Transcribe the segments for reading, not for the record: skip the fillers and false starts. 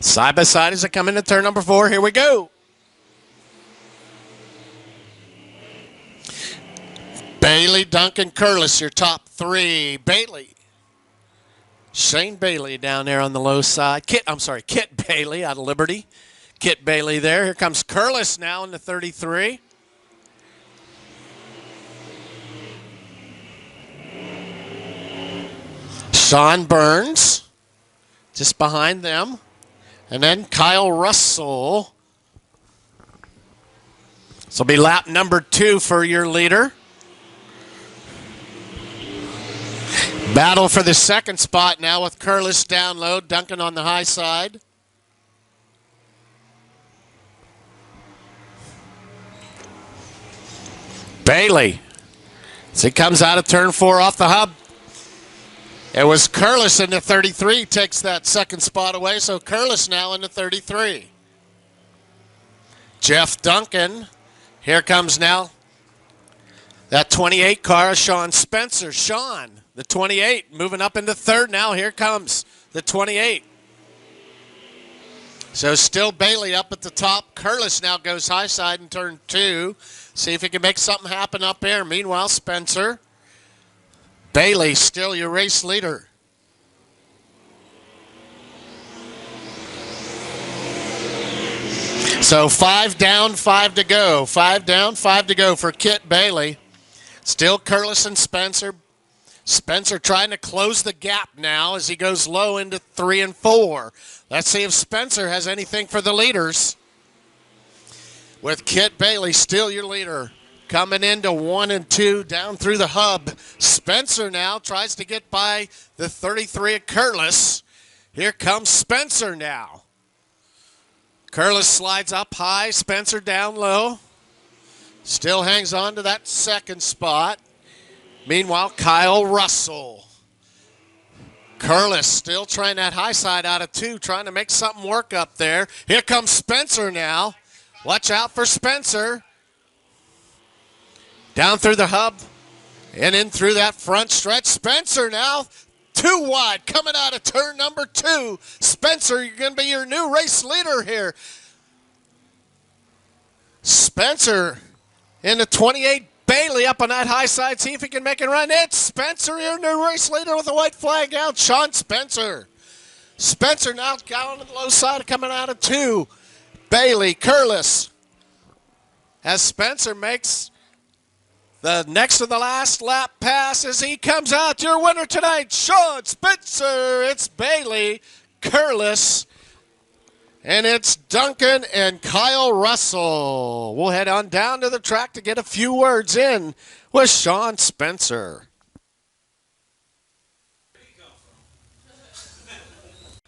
Side by side as they come into turn number 4. Here we go. Bailey, Duncan, Curlis, your top 3. Bailey. Shane Bailey down there on the low side. Kit Bailey out of Liberty. Kit Bailey there. Here comes Curlis now in the 33. Sean Burns just behind them. And then Kyle Russell. This will be lap number 2 for your leader. Battle for the second spot now with Curlis down low, Duncan on the high side. Bailey, as he comes out of turn 4 off the hub. It was Curlis in the 33, takes that second spot away, so Curlis now in the 33. Jeff Duncan, here comes now that 28 car, Sean Spencer. Sean, the 28, moving up into third now. Here comes the 28. So still Bailey up at the top. Curlis now goes high side in turn 2. See if he can make something happen up there. Meanwhile, Spencer. Bailey still your race leader. So 5 down, 5 to go. 5 down, 5 to go for Kit Bailey. Still Curlis and Spencer. Spencer trying to close the gap now as he goes low into 3 and 4. Let's see if Spencer has anything for the leaders. With Kit Bailey still your leader. Coming into 1 and 2 down through the hub. Spencer now tries to get by the 33 of Curlis. Here comes Spencer now. Curlis slides up high. Spencer down low. Still hangs on to that second spot. Meanwhile, Kyle Russell. Curlis still trying that high side out of 2, trying to make something work up there. Here comes Spencer now. Watch out for Spencer. Down through the hub and in through that front stretch. Spencer now 2 wide coming out of turn number 2. Spencer, you're going to be your new race leader here. Spencer in the 28. Bailey up on that high side. See if he can make it run. It's Spencer, your new race leader with a white flag out. Sean Spencer. Spencer now down on the low side coming out of 2. Bailey, Curlis. As Spencer makes the next to the last lap pass as he comes out. Your winner tonight, Sean Spencer. It's Bailey, Curlis, and it's Duncan and Kyle Russell. We'll head on down to the track to get a few words in with Sean Spencer.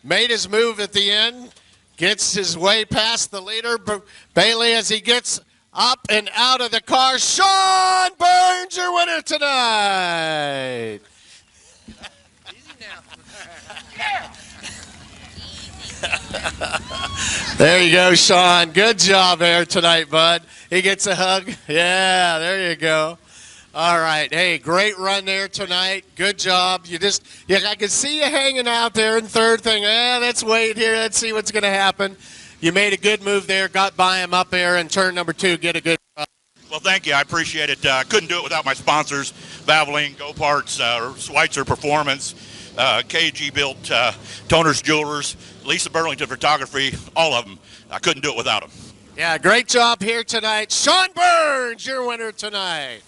Made his move at the end. Gets his way past the leader, Bailey, as he gets up and out of the car. Sean Burns, your winner tonight. Easy now. There you go, Sean. Good job there tonight, bud. He gets a hug. Yeah, there you go. All right. Hey, great run there tonight. Good job. I can see you hanging out there in third thing. Let's wait here. Let's see what's going to happen. You made a good move there, got by him up there in turn number 2. Get a good run. Well, thank you. I appreciate it. Couldn't do it without my sponsors, Valvoline, Go Parts, Schweitzer Performance, KG Built, Toner's Jewelers, Lisa Burlington Photography, all of them. I couldn't do it without them. Yeah, great job here tonight. Sean Burns, your winner tonight.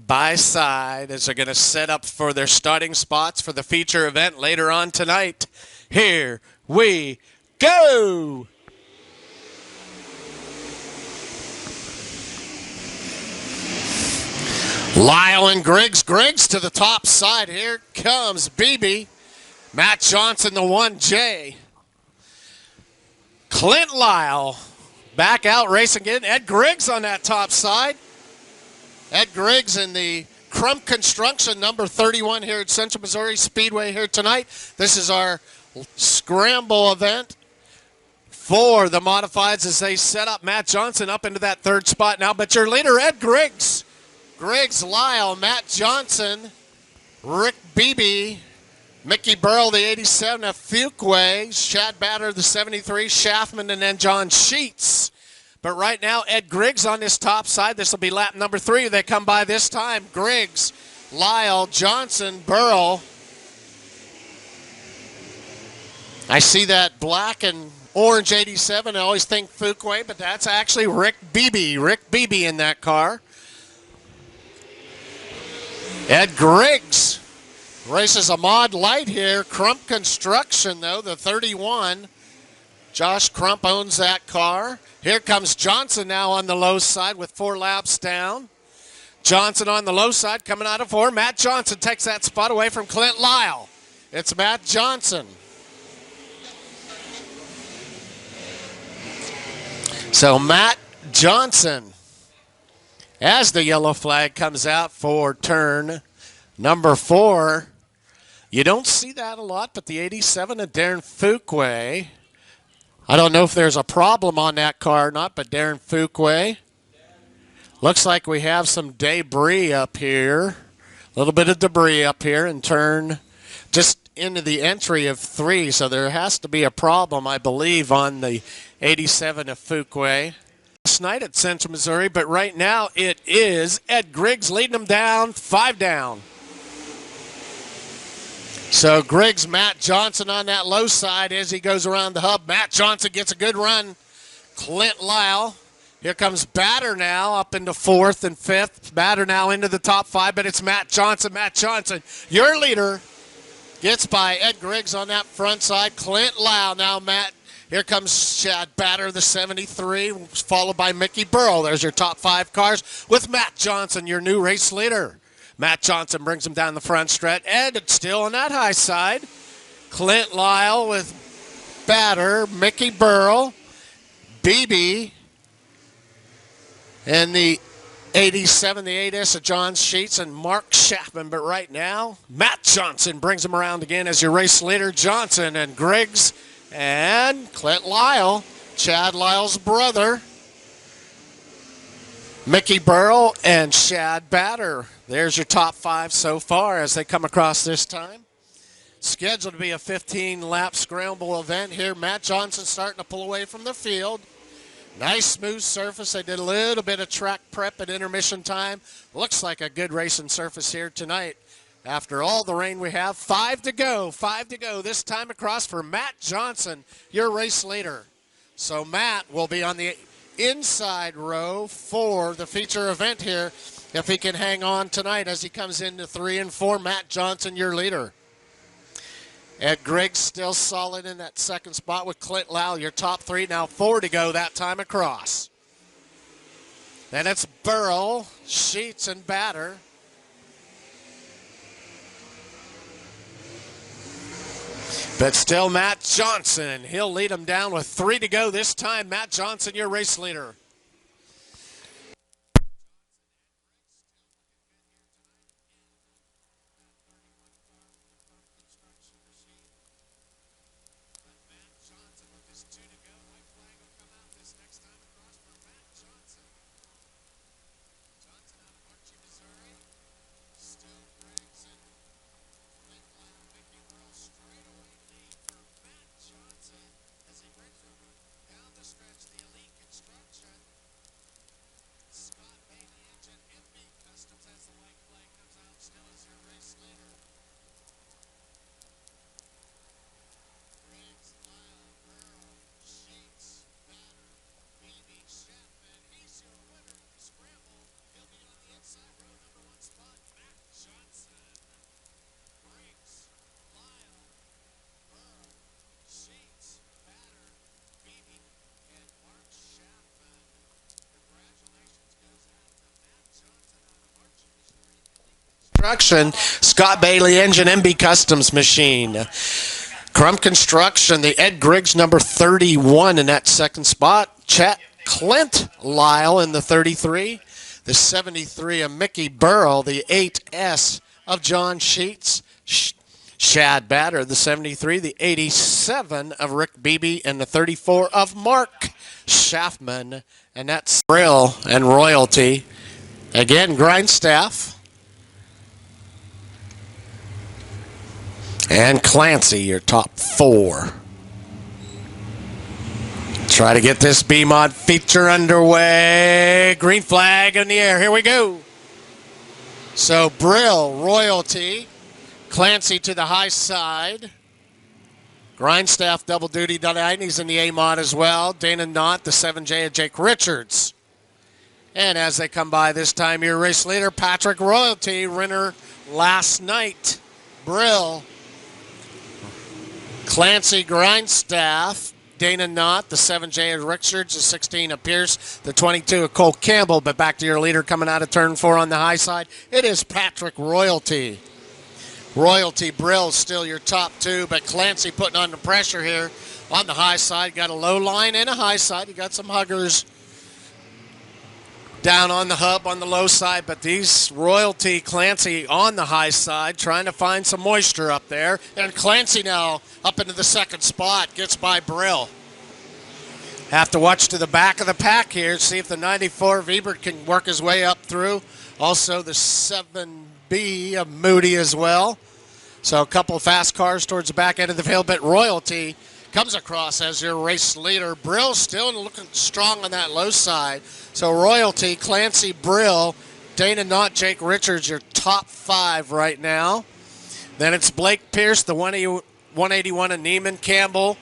By side as they're going to set up for their starting spots for the feature event later on tonight. Here we go. Lyle and Griggs. Griggs to the top side. Here comes BB. Matt Johnson, the 1J. Clint Lyle back out racing again. Ed Griggs on that top side. Ed Griggs in the Crump Construction number 31 here at Central Missouri Speedway here tonight. This is our scramble event for the modifieds as they set up Matt Johnson up into that third spot now. But your leader, Ed Griggs, Griggs, Lyle, Matt Johnson, Rick Beebe, Mickey Burrell, the 87 of Fuquay, Chad Batter, the 73, Schaffman, and then John Sheets. But right now, Ed Griggs on this top side. This will be lap number 3. They come by this time. Griggs, Lyle, Johnson, Burrell. I see that black and orange 87. I always think Fuquay, but that's actually Rick Beebe. Rick Beebe in that car. Ed Griggs races a mod light here. Crump Construction, though, the 31. Josh Crump owns that car. Here comes Johnson now on the low side with 4 laps down. Johnson on the low side coming out of 4. Matt Johnson takes that spot away from Clint Lyle. It's Matt Johnson. So Matt Johnson, as the yellow flag comes out for turn number 4. You don't see that a lot, but the 87 of Darren Fuquay. I don't know if there's a problem on that car or not, but Darren Fuquay. Looks like we have some debris up here. A little bit of debris up here in turn just into the entry of 3. So there has to be a problem, I believe, on the 87 of Fuquay. Last night at Central Missouri, but right now it is Ed Griggs leading them down, 5 down. So Griggs, Matt Johnson on that low side as he goes around the hub. Matt Johnson gets a good run. Clint Lyle. Here comes Batter now up into 4th and 5th. Batter now into the top 5, but it's Matt Johnson. Matt Johnson, your leader, gets by Ed Griggs on that front side. Clint Lyle now, Matt. Here comes Chad Batter, the 73, followed by Mickey Burrell. There's your top 5 cars with Matt Johnson, your new race leader. Matt Johnson brings him down the front stretch. Ed still on that high side. Clint Lyle with Batter, Mickey Burrell, Beebe, and the 87, the 8S of John Sheets and Mark Schaffman. But right now, Matt Johnson brings him around again as your race leader. Johnson and Griggs and Clint Lyle, Chad Lyle's brother, Mickey Burrell and Chad Batter. There's your top 5 so far as they come across this time. Scheduled to be a 15-lap scramble event here. Matt Johnson starting to pull away from the field. Nice smooth surface. They did a little bit of track prep at intermission time. Looks like a good racing surface here tonight. After all the rain we have, 5 to go. 5 to go this time across for Matt Johnson, your race leader. So Matt will be on the inside row for the feature event here if he can hang on tonight as he comes into 3 and 4. Matt Johnson, your leader. Ed Griggs still solid in that second spot with Clint Lyle, your top 3. Now 4 to go that time across. Then it's Burrell, Sheets, and Batter. But still Matt Johnson. He'll lead them down with 3 to go this time. Matt Johnson, your race leader. Scott Bailey Engine MB Customs Machine. Crump Construction, the Ed Griggs number 31 in that second spot. Clint Lyle in the 33. The 73 of Mickey Burrell. The 8S of John Sheets. Chad Batter, the 73. The 87 of Rick Beebe. And the 34 of Mark Schaffman. And that's Brill and Royalty Again, Grindstaff. And Clancy, your top 4. Try to get this B-Mod feature underway. Green flag in the air. Here we go. So Brill, Royalty, Clancy to the high side. Grindstaff double duty tonight. He's in the A-Mod as well. Dana Knott, the 7J of Jake Richards. And as they come by this time, your race leader, Patrick Royalty, winner last night. Brill, Clancy, Grindstaff, Dana Knott, the 7J of Richards, the 16 of Pierce, the 22 of Cole Campbell. But back to your leader coming out of turn 4 on the high side. It is Patrick Royalty. Royalty, Brill still your top 2, but Clancy putting on the pressure here on the high side. Got a low line and a high side. You got some huggers down on the hub on the low side, but these Royalty, Clancy on the high side, trying to find some moisture up there. And Clancy now up into the second spot, gets by Brill. Have to watch to the back of the pack here, see if the 94 Wiebert can work his way up through. Also the 7B of Moody as well. So a couple of fast cars towards the back end of the field, but Royalty comes across as your race leader. Brill still looking strong on that low side. So Royalty, Clancy, Brill, Dana Knott, Jake Richards, your top 5 right now. Then it's Blake Pierce, the 181 of Neiman Campbell,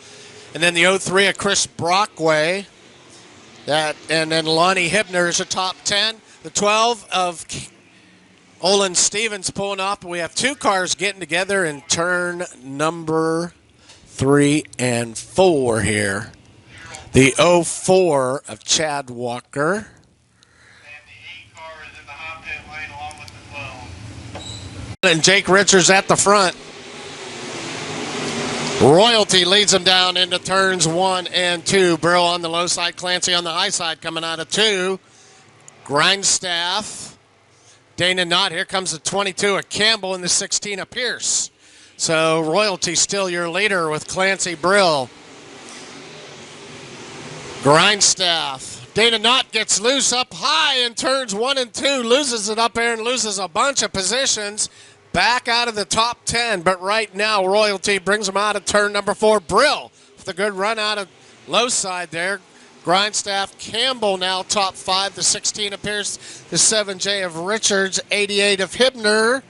and then the 03 of Chris Brockway. And then Lonnie Hibner is a top 10. The 12 of Olin Stevens pulling off. We have 2 cars getting together in turn number 3 and 4 here. The 04 of Chad Walker. And the 8 car is in the hot pit lane along with the 12. And Jake Richards at the front. Royalty leads them down into turns 1 and 2. Brill on the low side, Clancy on the high side coming out of 2. Grindstaff, Dana Knott. Here comes the 22 of Campbell and the 16 of Pierce. So Royalty still your leader with Clancy, Brill. Grindstaff. Dana Knott gets loose up high in turns 1 and 2. Loses it up there and loses a bunch of positions. Back out of the top 10. But right now, Royalty brings him out of turn number 4. Brill with a good run out of low side there. Grindstaff, Campbell now top 5. The 16 of Pierce. The 7J of Richards. 88 of Hibner.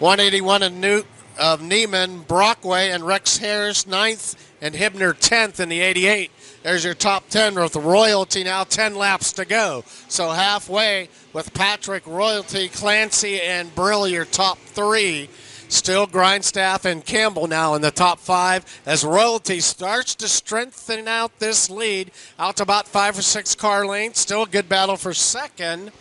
181 of Neiman, Brockway, and Rex Harris 9th. And Hibner 10th in the 88. There's your top 10 with Royalty now 10 laps to go. So halfway with Patrick, Royalty, Clancy, and Brill, your top 3. Still Grindstaff and Campbell now in the top 5 as Royalty starts to strengthen out this lead out to about 5 or 6 car lengths. Still a good battle for second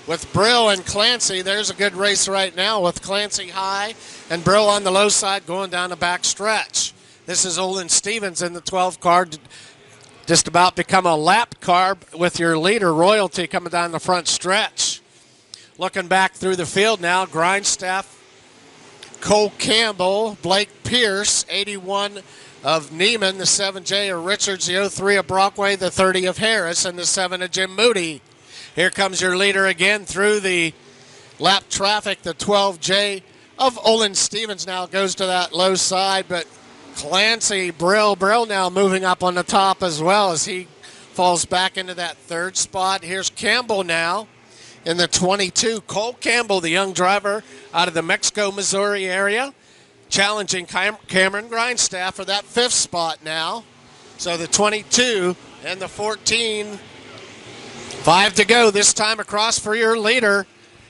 with Brill and Clancy. There's a good race right now with Clancy high and Brill on the low side going down the back stretch. This is Olin Stevens in the 12 car. Just about become a lap car with your leader, Royalty, coming down the front stretch. Looking back through the field now, Grindstaff, Cole Campbell, Blake Pierce, 81 of Neiman, the 7J of Richards, the 03 of Brockway, the 30 of Harris, and the 7 of Jim Moody. Here comes your leader again through the lap traffic, the 12J of Olin Stevens now goes to that low side, but Clancy, Brill now moving up on the top as well as he falls back into that 3rd spot. Here's Campbell now in the 22. Cole Campbell, the young driver out of the Mexico, Missouri area, challenging Cameron Grindstaff for that 5th spot now. So the 22 and the 14, 5 to go this time across for your leader.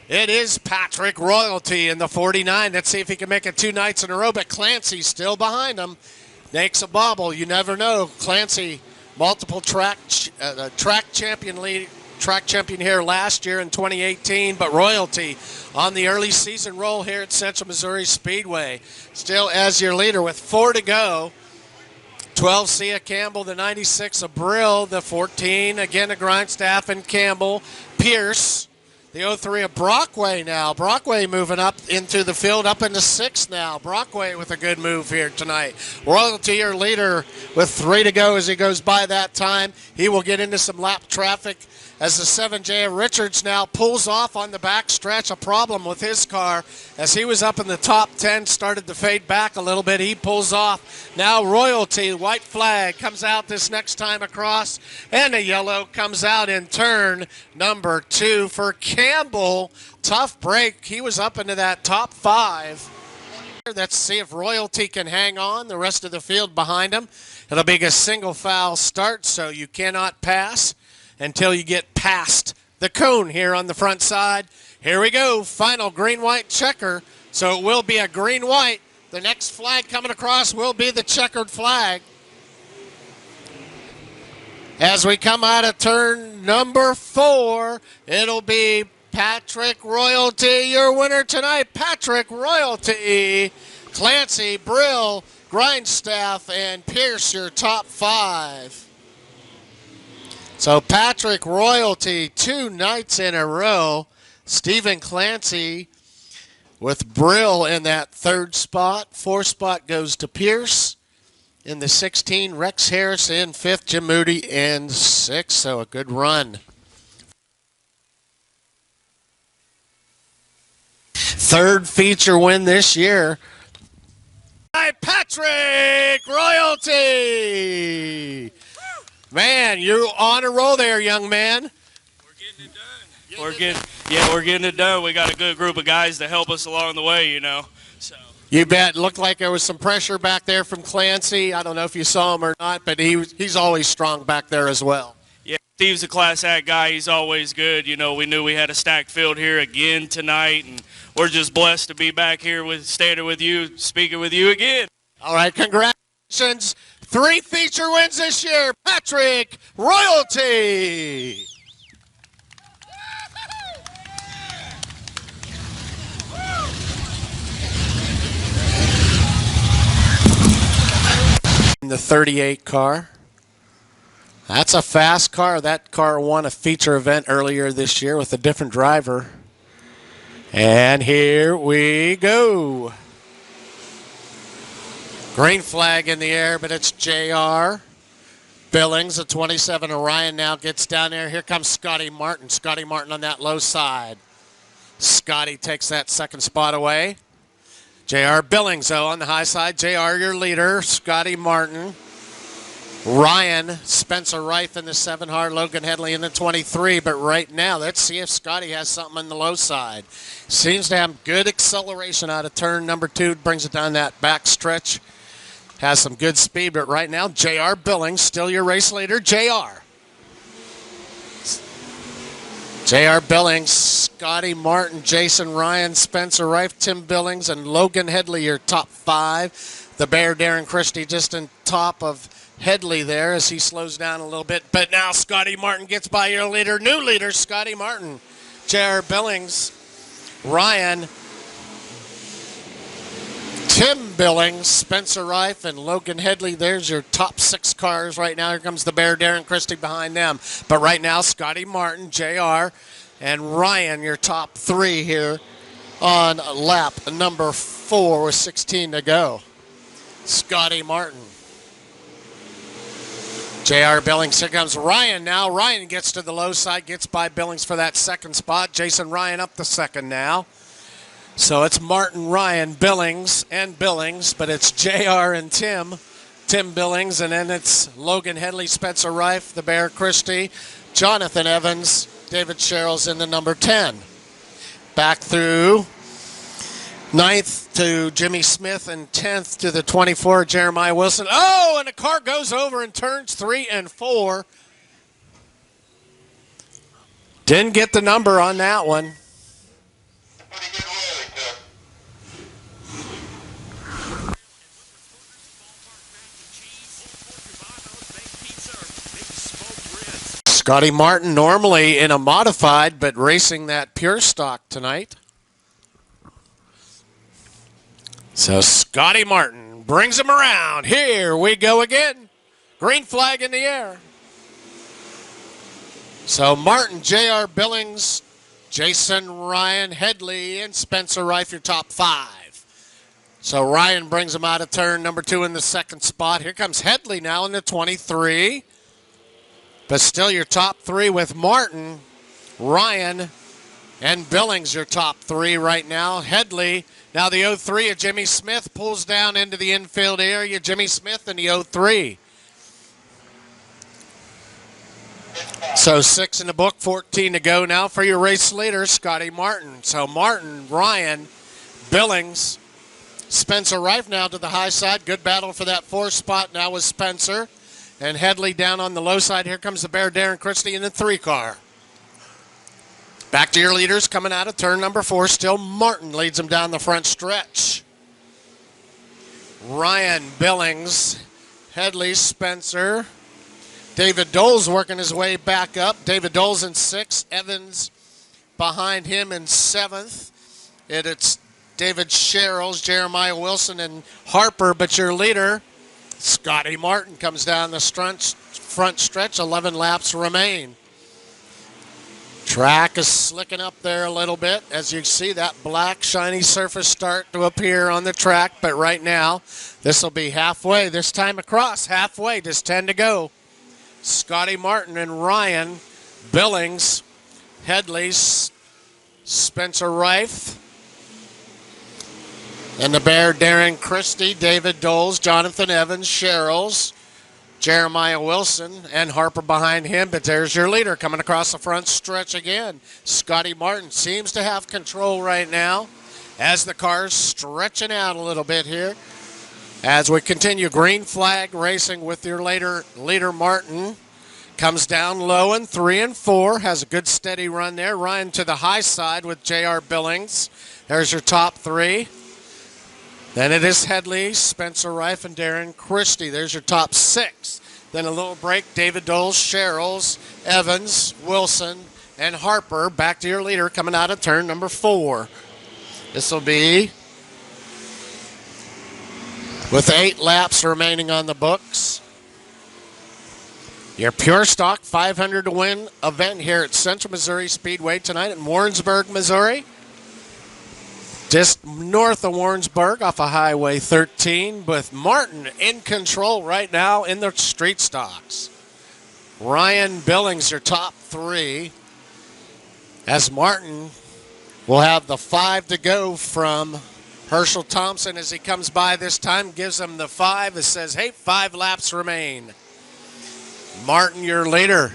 It is Patrick Royalty in the 49. Let's see if he can make it 2 nights in a row, but Clancy's still behind him. Makes a bobble. You never know. Clancy, multiple track champion here last year in 2018, but Royalty on the early season roll here at Central Missouri Speedway. Still as your leader with 4 to go. 12 Sia Campbell, the 96 of Brill, the 14 again of Grindstaff and Campbell. Pierce, the 03 of Brockway now. Brockway moving up into the field, up into 6th now. Brockway with a good move here tonight. Royalty, your leader, with 3 to go as he goes by that time. He will get into some lap traffic as the 7J Richards now pulls off on the back stretch. A problem with his car as he was up in the top 10, started to fade back a little bit. He pulls off. Now Royalty, white flag, comes out this next time across, and a yellow comes out in turn number 2 for Campbell. Tough break. He was up into that top 5. Let's see if Royalty can hang on. The rest of the field behind him. It'll be a single foul start, so you cannot pass until you get past the cone here on the front side. Here we go, final green-white checker. So it will be a green-white. The next flag coming across will be the checkered flag. As we come out of turn number 4, it'll be Patrick Royalty, your winner tonight. Patrick Royalty, Clancy, Brill, Grindstaff, and Pierce, your top 5. So Patrick Royalty 2 nights in a row. Stephen Clancy with Brill in that 3rd spot. 4th spot goes to Pierce. In the 16, Rex Harris in 5th, Jim Moody in 6th. So a good run. 3rd feature win this year by Patrick Royalty. Man, you're on a roll there, young man. We're getting it done. We're getting it done. We got a good group of guys to help us along the way, you know. So you bet. Looked like there was some pressure back there from Clancy. I don't know if you saw him or not, but he's always strong back there as well. Yeah, Steve's a class act guy. He's always good. You know, we knew we had a stacked field here again tonight, and we're just blessed to be back here standing with you, speaking with you again. All right, congratulations. 3 feature wins this year, Patrick Royalty. In the 38 car. That's a fast car. That car won a feature event earlier this year with a different driver. And here we go. Green flag in the air, but it's JR Billings, the 27. Orion now gets down there. Here comes Scotty Martin. Scotty Martin on that low side. Scotty takes that 2nd spot away. JR Billings, though, on the high side. JR, your leader. Scotty Martin. Ryan, Spencer Reif in the 7 hard. Logan Headley in the 23. But right now, let's see if Scotty has something on the low side. Seems to have good acceleration out of turn number 2. Brings it down that back stretch. Has some good speed, but right now, JR Billings, still your race leader. JR Billings, Scotty Martin, Jason Ryan, Spencer Reif, Tim Billings, and Logan Headley, your top 5. The Bear, Darren Christie, just on top of Headley there as he slows down a little bit. But now Scotty Martin gets by your leader, new leader, Scotty Martin. JR Billings, Ryan, Tim Billings, Spencer Reif, and Logan Headley. There's your top 6 cars right now. Here comes the Bear, Darren Christie behind them. But right now, Scotty Martin, JR, and Ryan, your top 3 here on lap number 4 with 16 to go. Scotty Martin. JR Billings. Here comes Ryan now. Ryan gets to the low side, gets by Billings for that 2nd spot. Jason Ryan up the 2nd now. So it's Martin, Ryan, Billings, and Billings, but it's JR and Tim Billings, and then it's Logan Headley, Spencer Reif, the Bear Christie, Jonathan Evans, David Sherrill's in the number 10. Back through 9th to Jimmy Smith and 10th to the 24, Jeremiah Wilson. Oh, and the car goes over in turns 3 and 4. Didn't get the number on that one. Scotty Martin normally in a modified, but racing that pure stock tonight. So Scotty Martin brings him around. Here we go again. Green flag in the air. So Martin, JR Billings, Jason Ryan, Headley, and Spencer Reif, your top 5. So Ryan brings him out of turn number 2 in the 2nd spot. Here comes Headley now in the 23. But still your top three with Martin, Ryan, and Billings, your top three right now. Headley, now the 03 of Jimmy Smith pulls down into the infield area. Jimmy Smith in the 03. So 6 in the book, 14 to go now for your race leader, Scotty Martin. So Martin, Ryan, Billings, Spencer Rife now to the high side. Good battle for that 4th spot now with Spencer. And Headley down on the low side. Here comes the Bear, Darren Christie in the 3 car. Back to your leaders coming out of turn number 4. Still Martin leads them down the front stretch. Ryan, Billings, Headley, Spencer. David Dole's working his way back up. David Dole's in 6th. Evans behind him in 7th. It's David Sherrills, Jeremiah Wilson, and Harper. But your leader, Scotty Martin, comes down the front stretch. 11 laps remain. Track is slicking up there a little bit as you see that black shiny surface start to appear on the track. But right now, this will be halfway. This time across, halfway, just 10 to go. Scotty Martin and Ryan, Billings, Headley, Spencer Rife, and the Bear, Darren Christie, David Doles, Jonathan Evans, Sherrills, Jeremiah Wilson, and Harper behind him. But there's your leader coming across the front stretch again. Scotty Martin seems to have control right now as the car's stretching out a little bit here. As we continue, green flag racing with your leader Martin. Comes down low in 3 and 4. Has a good steady run there. Ryan to the high side with J.R. Billings. There's your top 3. Then it is Headley, Spencer Rife, and Darren Christie. There's your top 6. Then a little break, David Doles, Sherrills, Evans, Wilson, and Harper. Back to your leader coming out of turn number 4. This will be with 8 laps remaining on the books. Your Pure Stock 500 to win event here at Central Missouri Speedway tonight in Warrensburg, Missouri. Just north of Warrensburg off of Highway 13 with Martin in control right now in the street stocks. Ryan, Billings, your top 3. As Martin will have the 5 to go from Herschel Thompson as he comes by this time. Gives him the 5. It says, hey, 5 laps remain. Martin, your leader.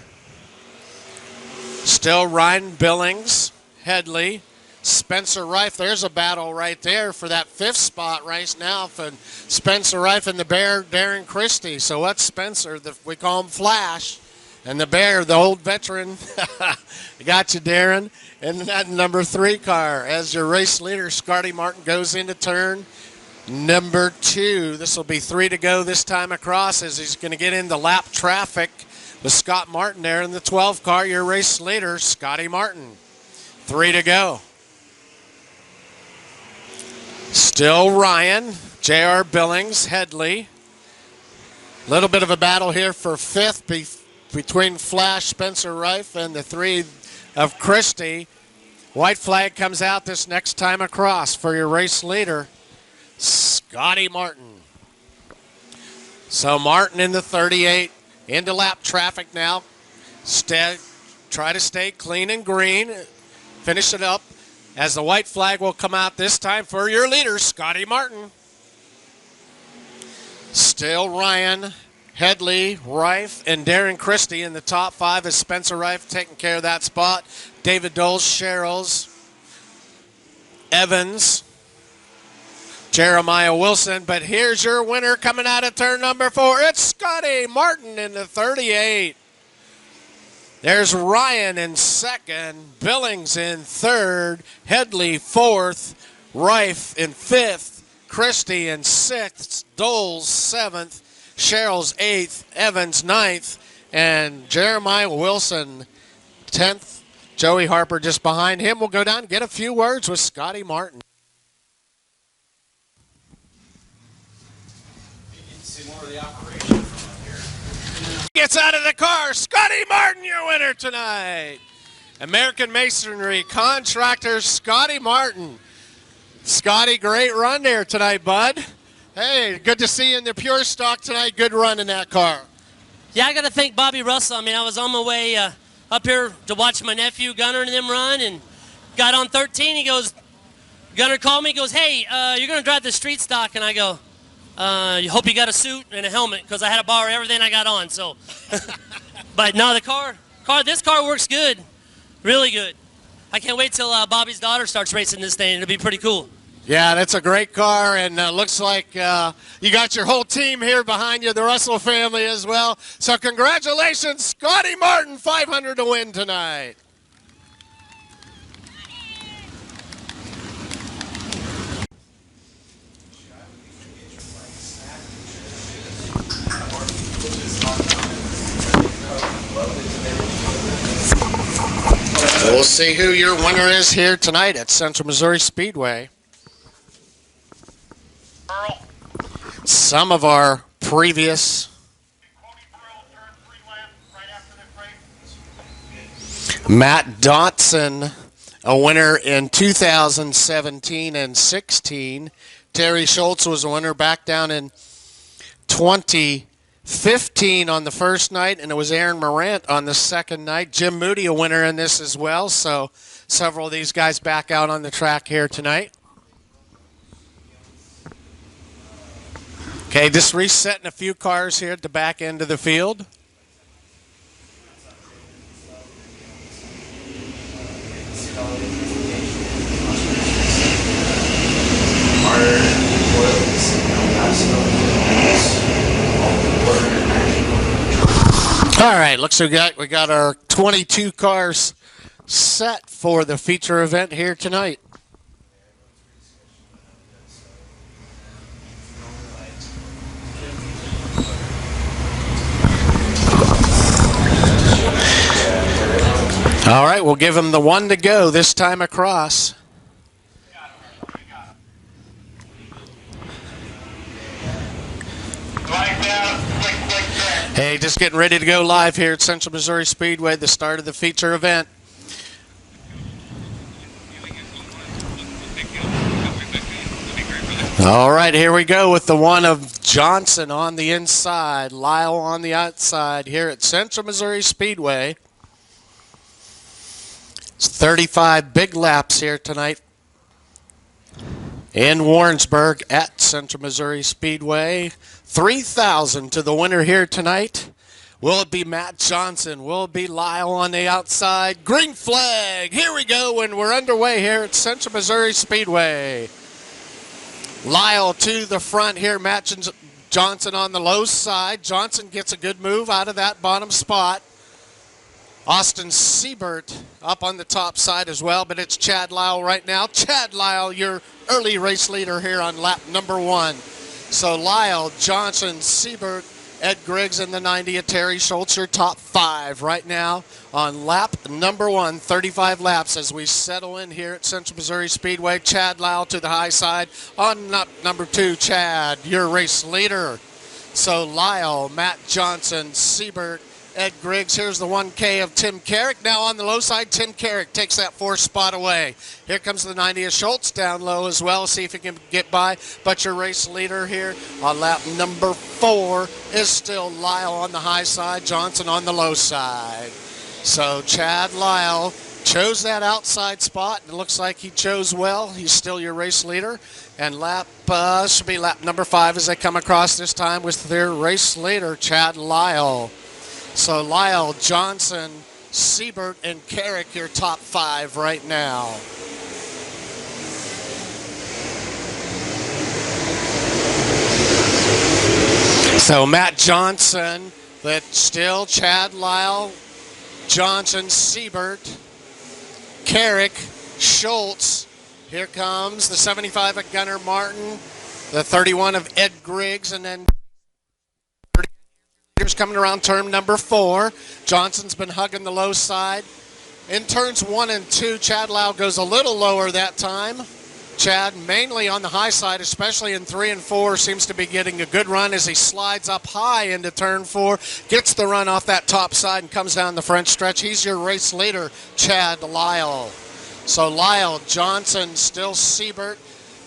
Still Ryan, Billings, Headley, Spencer Rife. There's a battle right there for that 5th spot right now for Spencer Rife and the Bear, Darren Christie. So what's Spencer? We call him Flash. And the Bear, the old veteran. Got you, Darren. And that number 3 car. As your race leader, Scotty Martin goes into turn number 2. This will be 3 to go this time across as he's going to get into lap traffic with Scott Martin there in the 12 car. Your race leader, Scotty Martin. 3 to go. Still Ryan, J.R. Billings, Headley. Little bit of a battle here for 5th between Flash, Spencer Rife, and the 3 of Christie. White flag comes out this next time across for your race leader, Scotty Martin. So Martin in the 38, into lap traffic now. Try to stay clean and green. Finish it up as the white flag will come out this time for your leader, Scotty Martin. Still Ryan, Headley, Rife, and Darren Christie in the top 5 as Spencer Rife taking care of that spot. David Doles, Sherrills, Evans, Jeremiah Wilson. But here's your winner coming out of turn number 4. It's Scotty Martin in the 38. There's Ryan in 2nd, Billings in 3rd, Headley 4th, Rife in 5th, Christie in 6th, Doles 7th, Sherrills 8th, Evans 9th, and Jeremiah Wilson 10th. Joey Harper just behind him. We'll go down and get a few words with Scotty Martin. Gets out of the car. Scotty Martin, your winner tonight. American Masonry Contractor, Scotty Martin. Scotty, great run there tonight, bud. Hey, good to see you in the Pure Stock tonight. Good run in that car. Yeah, I got to thank Bobby Russell. I mean, I was on my way up here to watch my nephew Gunner and them run, and got on 13. He goes, Gunner called me. He goes, "Hey, you're going to drive the street stock," and I go, "You hope you got a suit and a helmet," because I had to borrow everything I got on. So, but no, this car works good, really good. I can't wait till Bobby's daughter starts racing this thing. It'll be pretty cool. Yeah, that's a great car, and looks like you got your whole team here behind you, the Russell family as well. So congratulations, Scotty Martin, 500 to win tonight. We'll see who your winner is here tonight at Central Missouri Speedway. Some of our previous Matt Dotson, a winner in 2017 and 16. Terry Schultz was a winner back down in 2015 on the first night, and it was Aaron Morant on the second night. Jim Moody, a winner in this as well. So several of these guys back out on the track here tonight. Okay, just resetting a few cars here at the back end of the field. All right, looks like we got our 22 cars set for the feature event here tonight. All right, we'll give them the one to go this time across. Hey, just getting ready to go live here at Central Missouri Speedway, the start of the feature event. All right, here we go with the one of Johnson on the inside, Lyle on the outside here at Central Missouri Speedway. It's 35 big laps here tonight in Warrensburg at Central Missouri Speedway. 3,000 to the winner here tonight. Will it be Matt Johnson? Will it be Lyle on the outside? Green flag. Here we go, and we're underway here at Central Missouri Speedway. Lyle to the front here. Matt Johnson on the low side. Johnson gets a good move out of that bottom spot. Austin Siebert up on the top side as well, but it's Chad Lyle right now. Chad Lyle, your early race leader here on lap number 1. So Lyle, Johnson, Siebert, Ed Griggs in the 90th, Terry Schultz, your top 5 right now on lap number 1, 35 laps as we settle in here at Central Missouri Speedway. Chad Lyle to the high side on lap number 2. Chad, your race leader. So Lyle, Matt Johnson, Siebert, Ed Griggs. Here's the 1K of Tim Carrick. Now on the low side, Tim Carrick takes that 4th spot away. Here comes the 90th. Schultz down low as well. See if he can get by. But your race leader here on lap number 4 is still Lyle on the high side, Johnson on the low side. So Chad Lyle chose that outside spot. It looks like he chose well. He's still your race leader. And lap should be lap number 5 as they come across this time with their race leader, Chad Lyle. So Lyle, Johnson, Siebert, and Carrick, your top 5 right now. So Matt Johnson, but still Chad Lyle, Johnson, Siebert, Carrick, Schultz. Here comes the 75 of Gunnar Martin, the 31 of Ed Griggs, and then coming around turn number 4. Johnson's been hugging the low side. In turns 1 and 2, Chad Lyle goes a little lower that time. Chad mainly on the high side, especially in 3 and 4, seems to be getting a good run as he slides up high into turn 4, gets the run off that top side and comes down the front stretch. He's your race leader, Chad Lyle. So Lyle, Johnson, still Siebert,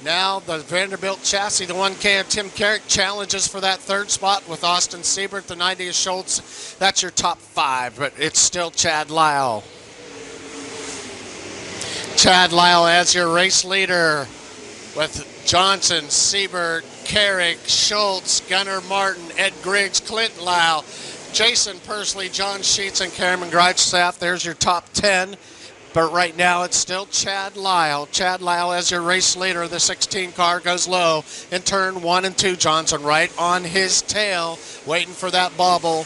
Now the Vanderbilt chassis, the 1K of Tim Carrick, challenges for that third spot with Austin Siebert. The 90 of Schultz. That's your top 5, but it's still Chad Lyle. Chad Lyle as your race leader with Johnson, Siebert, Carrick, Schultz, Gunnar Martin, Ed Griggs, Clint Lyle, Jason Persley, John Sheets, and Cameron Greitstaff. There's your top 10. But right now it's still Chad Lyle. Chad Lyle as your race leader. The 16 car goes low in turn 1 and 2. Johnson right on his tail, waiting for that bobble.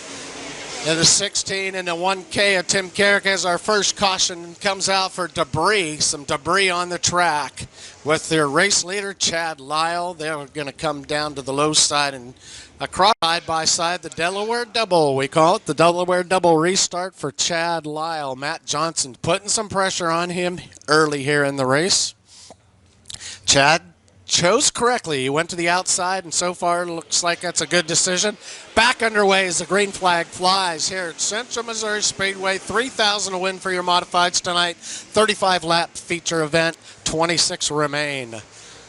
And the 16 and the 1K of Tim Carrick as our first caution comes out for debris. Some debris on the track. With their race leader, Chad Lyle, they're going to come down to the low side and across side by side, the Delaware Double. We call it the Delaware Double restart for Chad Lyle. Matt Johnson putting some pressure on him early here in the race. Chad chose correctly. He went to the outside, and so far it looks like that's a good decision. Back underway as the green flag flies here at Central Missouri Speedway. 3,000 to win for your modifieds tonight. 35-lap feature event. 26 remain.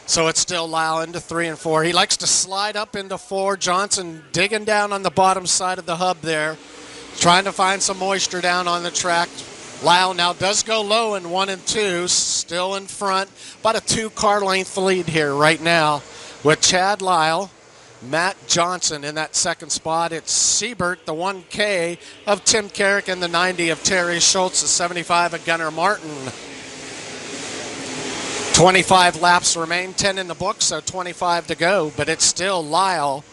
So it's still Lyle into 3 and 4. He likes to slide up into 4. Johnson digging down on the bottom side of the hub there, trying to find some moisture down on the track. Lyle now does go low in 1 and 2, still in front. About a 2-car length lead here right now with Chad Lyle, Matt Johnson in that second spot. It's Siebert, the 1K of Tim Carrick, and the 90 of Terry Schultz, the 75 of Gunnar Martin. 25 laps remain, 10 in the book, so 25 to go, but it's still Lyle,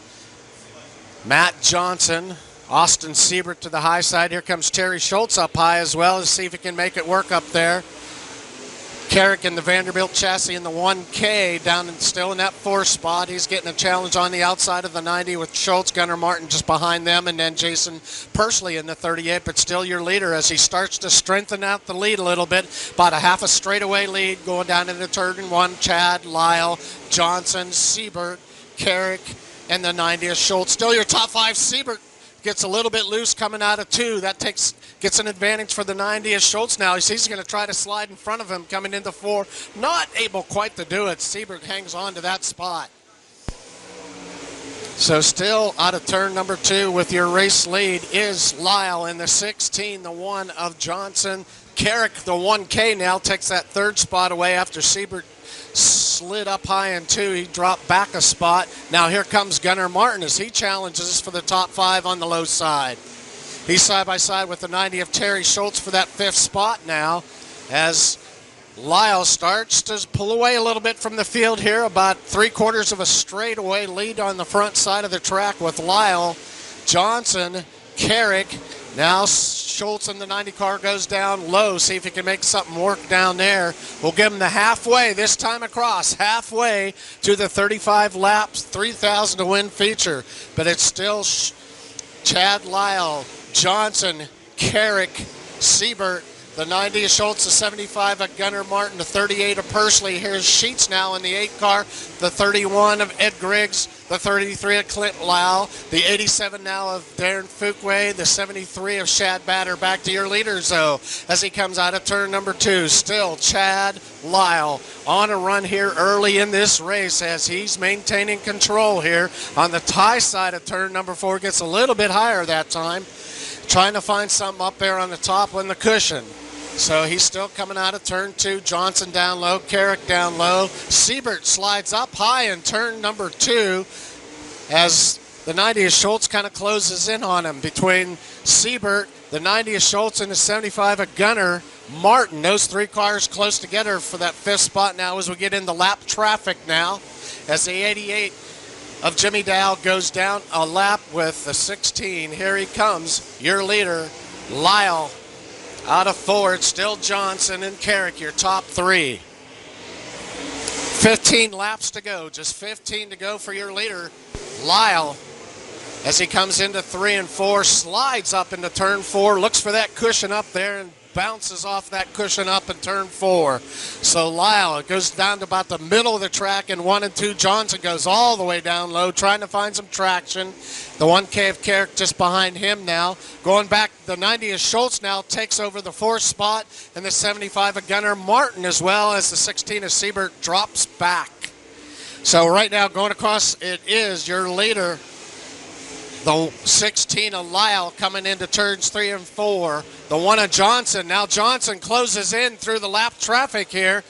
Matt Johnson, Austin Siebert to the high side. Here comes Terry Schultz up high as well to see if he can make it work up there. Carrick in the Vanderbilt chassis in the 1K down still in that 4th spot. He's getting a challenge on the outside of the 90 with Schultz, Gunnar Martin just behind them, and then Jason Persley in the 38, but still your leader as he starts to strengthen out the lead a little bit. About a half a straightaway lead going down into turn 1. Chad, Lyle, Johnson, Siebert, Carrick, and the 90 of Schultz. Still your top 5. Siebert gets a little bit loose coming out of 2. That gets an advantage for the 90 of Schultz now. He's going to try to slide in front of him coming into 4. Not able quite to do it. Siebert hangs on to that spot. So still out of turn number 2 with your race lead is Lyle in the 16, the 1 of Johnson. Carrick, the 1K now, takes that 3rd spot away after Siebert slid up high in 2. He dropped back a spot. Now here comes Gunnar Martin as he challenges for the top 5 on the low side. He's side by side with the 90 of Terry Schultz for that 5th spot now as Lyle starts to pull away a little bit from the field here. About 3/4 of a straightaway lead on the front side of the track with Lyle, Johnson, Carrick. Now Schultz in the 90 car goes down low. See if he can make something work down there. We'll give him the halfway this time across. Halfway to the 35 laps, 3,000 to win feature. But it's still Chad Lyle, Johnson, Carrick, Siebert, the 90 of Schultz, the 75 of Gunnar Martin, the 38 of Persley. Here's Sheets now in the 8 car, the 31 of Ed Griggs, the 33 of Clint Lyle, the 87 now of Darren Fuquay, the 73 of Shad Batter. Back to your leaders, though, as he comes out of turn number 2. Still Chad Lyle on a run here early in this race as he's maintaining control here on the tie side of turn number 4. Gets a little bit higher that time, trying to find something up there on the top on the cushion. So he's still coming out of turn 2. Johnson down low, Carrick down low. Siebert slides up high in turn number 2 as the 90 of Schultz kind of closes in on him. Between Siebert, the 90 of Schultz, and the 75 of Gunnar Martin. Those 3 cars close together for that 5th spot now as we get into lap traffic now. As the 88 of Jimmy Dow goes down a lap with the 16. Here he comes, your leader, Lyle. Out of 4, it's still Johnson and Carrick, your top 3. 15 laps to go, just 15 to go for your leader, Lyle. As he comes into 3 and 4, slides up into turn 4, looks for that cushion up there and bounces off that cushion up in turn 4. So Lyle goes down to about the middle of the track in 1 and 2. Johnson goes all the way down low, trying to find some traction. The 1K of Carrick just behind him now. Going back, the 90 of Schultz now takes over the 4th spot, and the 75 of Gunnar Martin as well as the 16 of Siebert drops back. So right now going across, it is your leader, the 16 of Lyle, coming into turns 3 and 4. The 1 of Johnson. Now Johnson closes in through the lap traffic here.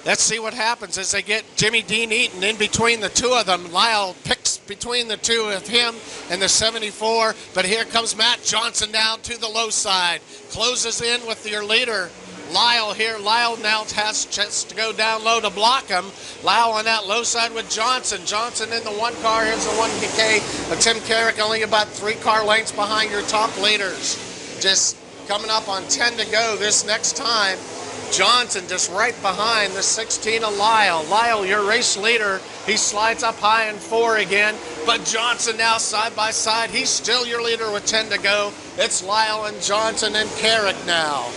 Let's see what happens as they get Jimmy Dean Eaton in between the two of them. Lyle picks between the two of him and the 74, but here comes Matt Johnson down to the low side. Closes in with your leader, Lyle here. Lyle now has just to go down low to block him. Lyle on that low side with Johnson. Johnson in the 1 car. Here's the 1K of Tim Carrick, only about 3 car lengths behind your top leaders. Just coming up on 10 to go this next time. Johnson just right behind the 16 of Lyle. Lyle, your race leader, he slides up high in 4 again, but Johnson now side by side. He's still your leader with 10 to go. It's Lyle and Johnson and Carrick now.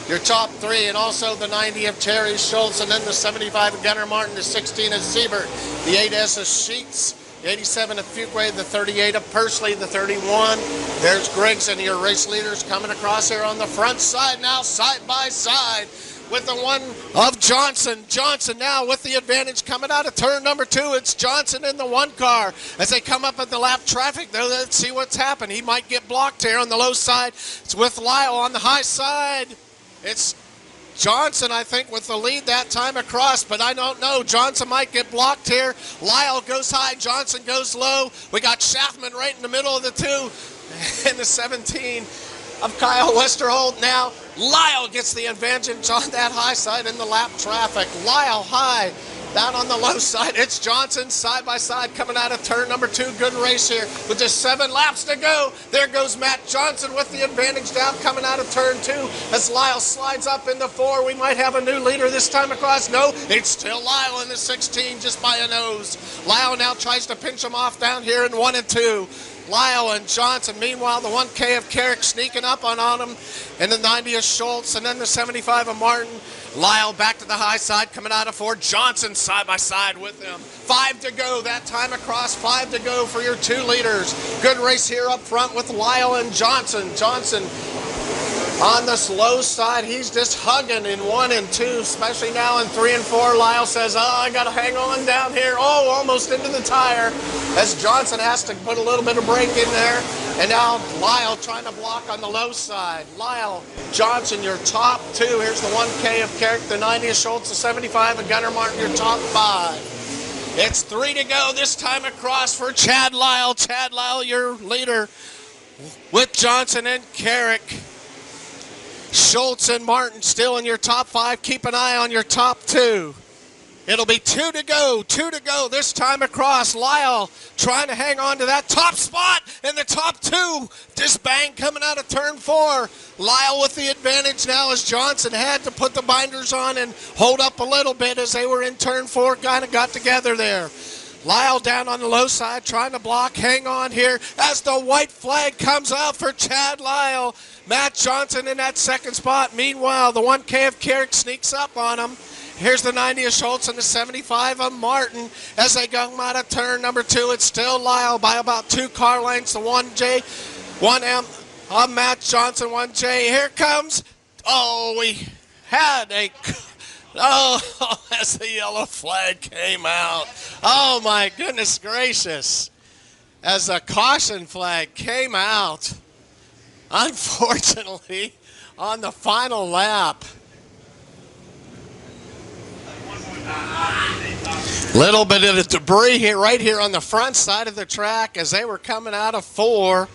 Your top 3, and also the 90 of Terry Schultz, and then the 75 of Gunnar Martin, the 16 of Siebert, the 8S of Sheets, the 87 of Fuquay, the 38 of Pursley, the 31. There's Griggs and your race leaders coming across here on the front side now, side by side, with the 1 of Johnson. Johnson now with the advantage coming out of turn number 2. It's Johnson in the 1 car. As they come up at the lap traffic, though, let's see what's happened. He might get blocked here on the low side. It's with Lyle on the high side. It's Johnson, I think, with the lead that time across, but I don't know. Johnson might get blocked here. Lyle goes high, Johnson goes low. We got Schaffman right in the middle of the 2 and the 17 of Kyle Westerholt now. Lyle gets the advantage on that high side in the lap traffic. Lyle high, down on the low side. It's Johnson side by side coming out of turn number 2. Good race here with just 7 laps to go. There goes Matt Johnson with the advantage down coming out of turn 2 as Lyle slides up into 4. We might have a new leader this time across. No, it's still Lyle in the 16 just by a nose. Lyle now tries to pinch him off down here in 1 and 2. Lyle and Johnson. Meanwhile, the 1K of Carrick sneaking up on him, and the 90 of Schultz, and then the 75 of Martin. Lyle back to the high side coming out of 4. Johnson side by side with him. 5 to go that time across. 5 to go for your 2 leaders. Good race here up front with Lyle and Johnson. Johnson on this low side, he's just hugging in 1 and 2, especially now in 3 and 4. Lyle says, oh, I got to hang on down here. Oh, almost into the tire as Johnson has to put a little bit of brake in there. And now Lyle trying to block on the low side. Lyle, Johnson, your top 2. Here's the 1K of Carrick, the 90 of Schultz, the 75 of Gunnar Martin, your top 5. It's 3 to go this time across for Chad Lyle. Chad Lyle, your leader with Johnson and Carrick. Schultz and Martin still in your top 5. Keep an eye on your top 2. It'll be 2 to go. 2 to go this time across. Lyle trying to hang on to that top spot in the top 2. This bang coming out of turn 4. Lyle with the advantage now as Johnson had to put the binders on and hold up a little bit as they were in turn 4. Kind of got together there. Lyle down on the low side trying to block. Hang on here as the white flag comes out for Chad Lyle. Matt Johnson in that 2nd spot. Meanwhile, the 1K of Carrick sneaks up on him. Here's the 90 of Schultz and the 75 of Martin as they go out of turn number 2. It's still Lyle by about 2 car lengths. The 1J, 1M of Matt Johnson, 1J. Here comes, oh, we had a, oh, as the yellow flag came out. Oh, my goodness gracious. As the caution flag came out, unfortunately, on the final lap. Little bit of the debris here, right here on the front side of the track as they were coming out of 4.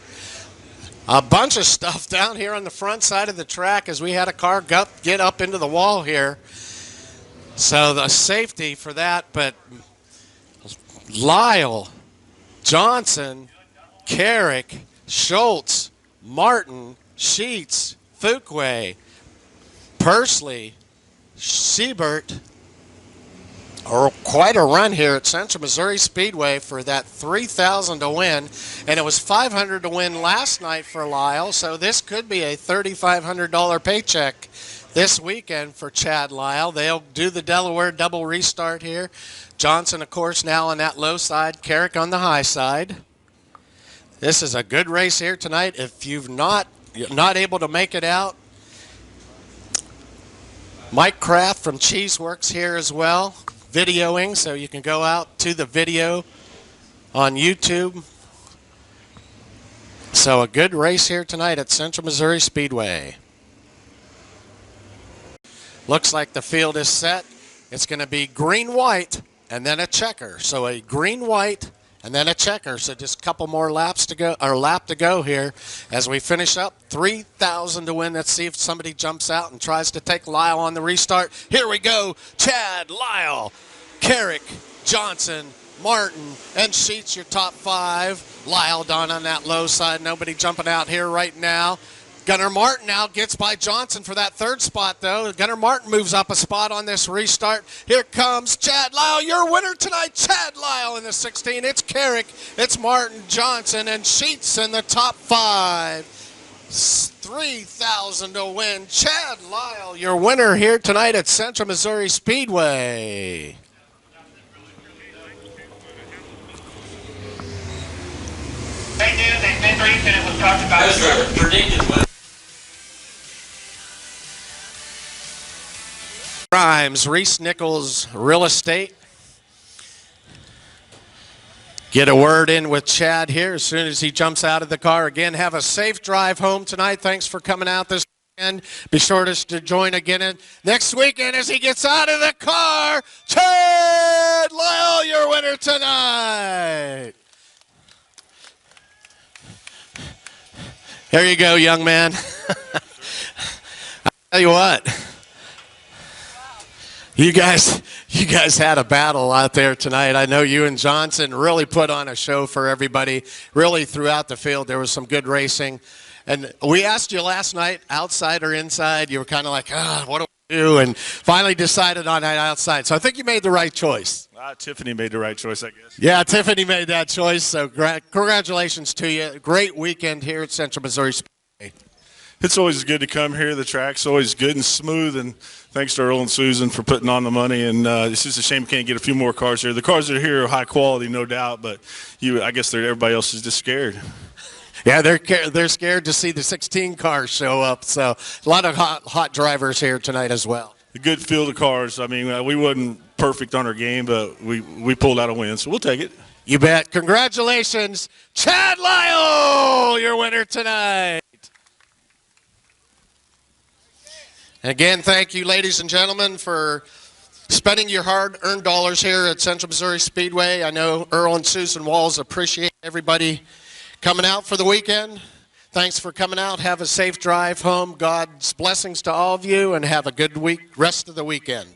A bunch of stuff down here on the front side of the track as we had a car get up into the wall here. So the safety for that, but Lyle, Johnson, Carrick, Schultz, Martin, Sheets, Fuquay, Pursley, Siebert, or quite a run here at Central Missouri Speedway for that $3,000 to win, and it was $500 to win last night for Lyle, so this could be a $3,500 paycheck this weekend for Chad Lyle. They'll do the Delaware double restart here. Johnson, of course, now on that low side, Carrick on the high side. This is a good race here tonight. If you're not able to make it out, Mike Kraft from Cheeseworks here as well. videoing, so you can go out to the video on YouTube. So a good race here tonight at Central Missouri Speedway. Looks like the field is set. It's going to be green-white and then a checker. So a green-white and then a checker. So just a couple more laps to go, or lap to go here as we finish up. 3,000 to win. Let's see if somebody jumps out and tries to take Lyle on the restart. Here we go. Chad, Lyle, Carrick, Johnson, Martin, and Sheets, your top five. Lyle down on that low side. Nobody jumping out here right now. Gunnar Martin now gets by Johnson for that third spot, though. Gunnar Martin moves up a spot on this restart. Here comes Chad Lyle, your winner tonight. Chad Lyle in the 16. It's Carrick, it's Martin, Johnson, and Sheets in the top five. 3,000 to win. Chad Lyle, your winner here tonight at Central Missouri Speedway. They do. They've been racing. It was talked about. That's predicted win. Grimes, Reese Nichols Real Estate. Get a word in with Chad here as soon as he jumps out of the car. Again, have a safe drive home tonight. Thanks for coming out this weekend. Be sure to join again next weekend as he gets out of the car. Chad Lyle, your winner tonight. There you go, young man. I'll tell you what. You guys had a battle out there tonight. I know you and Johnson really put on a show for everybody. Really throughout the field, there was some good racing. And we asked you last night, outside or inside. You were kind of like, what do we do? And finally decided on that outside. So I think you made the right choice. Tiffany made the right choice, I guess. Yeah, Tiffany made that choice. So congratulations to you. Great weekend here at Central Missouri Speedway. It's always good to come here. The track's always good and smooth, and thanks to Earl and Susan for putting on the money. And it's just a shame we can't get a few more cars here. The cars that are here are high quality, no doubt, but I guess everybody else is just scared. Yeah, they're scared to see the 16 cars show up. So a lot of hot drivers here tonight as well. A good field of cars. I mean, we wasn't perfect on our game, but we pulled out a win, so we'll take it. You bet. Congratulations, Chad Lyle, your winner tonight. And again, thank you, ladies and gentlemen, for spending your hard-earned dollars here at Central Missouri Speedway. I know Earl and Susan Walls appreciate everybody coming out for the weekend. Thanks for coming out. Have a safe drive home. God's blessings to all of you, and have a good rest of the weekend.